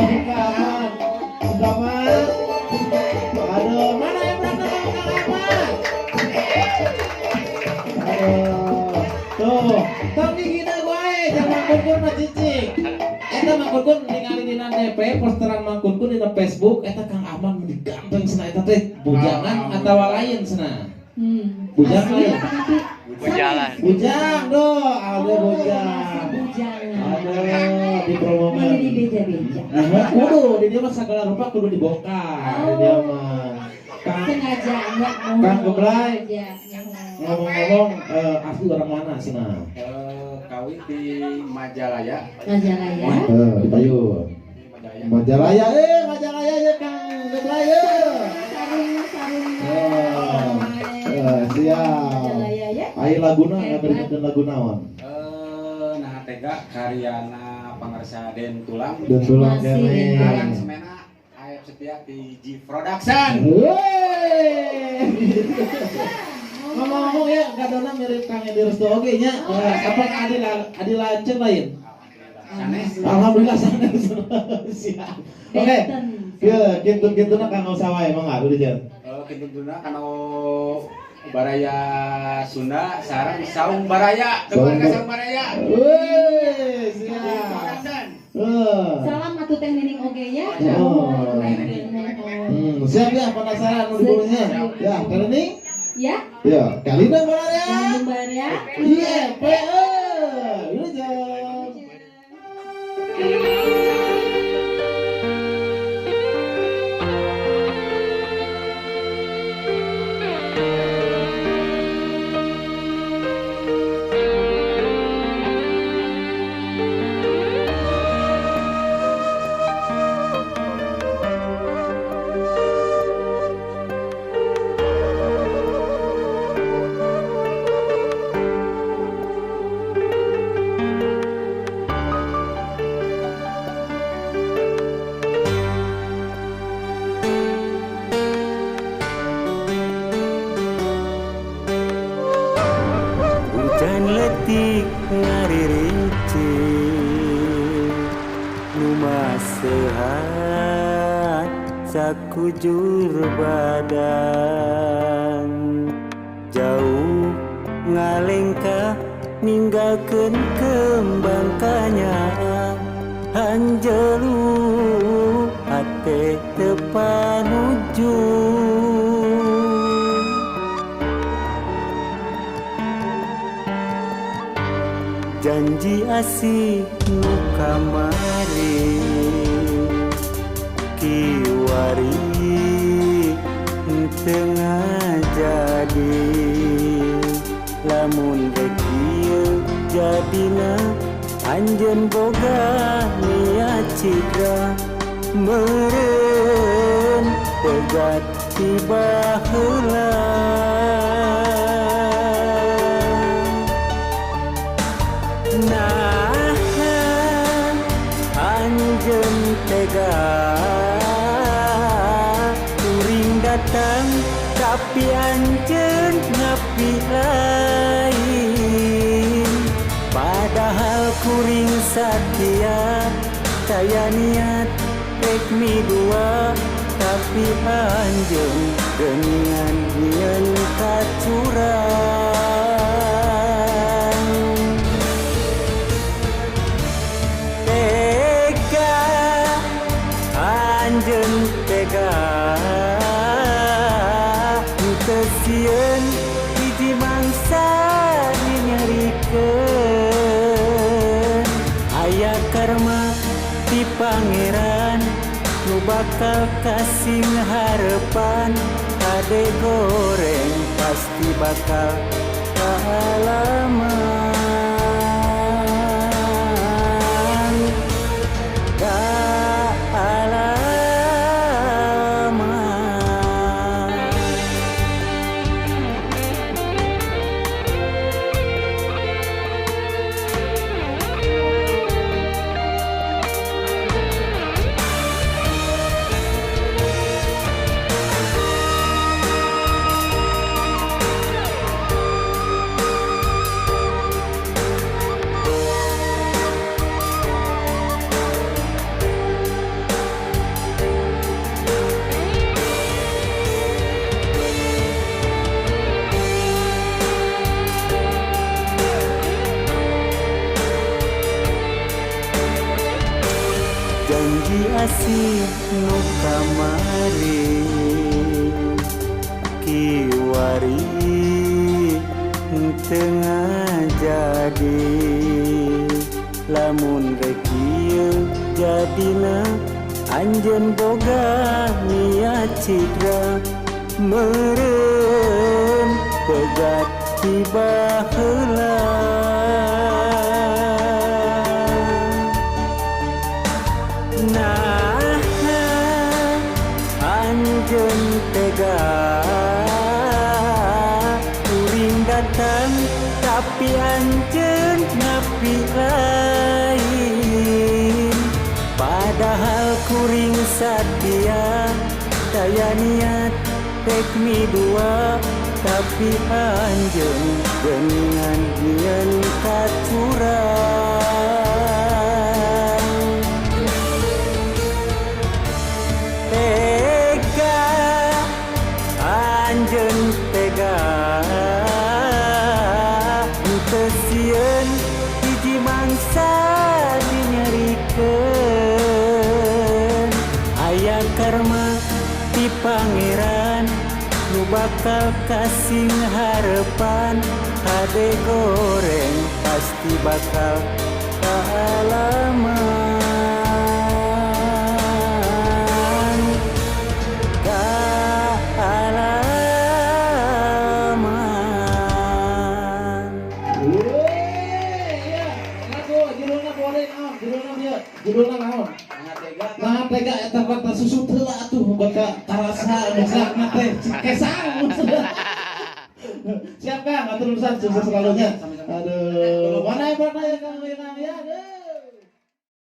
bukan. Berapa? Aduh, mana yang berangkat Kang Ahmad? Aduh, tuh, tapi gini gue, jangan kurkur mah cicing. Eta mah kurkur ningali dina DP posteran mah kurkur dina Facebook. Eta Kang Ahmad diganteng cenah eta teh bujangan atawa lain cenah. Bujang lain. Bujangan. Bujang doh, ada bujang. Aduh, dipromokan. Ini beja-beja. Nah, kudu di dia mah segala rupa kudu dibongkar. Di dia mah. Sengaja enggak mau. Kang Geblay. Ya, Ngomong-ngomong, asli orang mana sih nah? Kawin di Majalaya. Majalaya. Di Payun. Majalaya, Majalaya ya Kang Geblay. Siap. Majalaya ya. Ayo laguna ngabeurkeun lagu naon? Nah tega karyana pangarsa Den Tulang. Dan tulang Masih kene. Den Tulang. Yang semena Ayep Setia di G Production. Wey. Ngomong-ngomong ya, kadona mirip Kang Edi Restu oge nya. Apa Adi Lanceuk lain? Sanes. Alhamdulillah sanes. Siap. Oke. Ya, kintu-kintuna Kang Usawa emang enggak udah jan. Kentuna kana Baraya Sunda sareng Saung Baraya. Teman Saung Baraya. Wey, G siap. Production. Salam atuh teh nining oge ya. Siap ya penasaran nu dibulunya. Ya, kening? Ya. Ya, kalina mana ya? Jangan lupa ya. Iya, PE. Ini jam. Hujan letik ngaririnceun Lumah sehat sakujur badan Jauh ngalengkah ninggalkeun kembang kanyaan Hanjelu hate teu panuju janji asih nu kamari kiwari tengah jadi lamun dek ieu jadina anjeun boga niat ciga meureun tegat tiba heula nahan anjeun tega kuring datang tapi anjeun ngapi lain padahal kuring satia saya niat rek mi dua tapi anjeun dengan nyen kacurang tega anjeun tega teu sieun hiji mangsa dinyarikeun aya karma ti pangeran nu bakal kasih harapan ade goreng pasti bakal kaalaman janji asih nu kamari kiwari tengah jadi lamun rek ieu jadina anjeun boga niat cidra meureun pegat tiba heula nah anjeun tega kuring datang tapi anjeun ngapi lain padahal kuring sadia daya niat tek mi dua tapi anjeun geuningan nyieun katurang tega anjeun tega teu sieun hiji mangsa dinyarikeun aya karma ti pangeran nu bakal kasih harapan hade goreng pasti bakal kaalaman kaalaman Iya, lagu judulna boleh naon, judulna dia, judulna naon? Nah, tega eta kata susut heula atuh baka karasa musakna teh kesang. Siap Kang, atur urusan sukses selalunya. Aduh.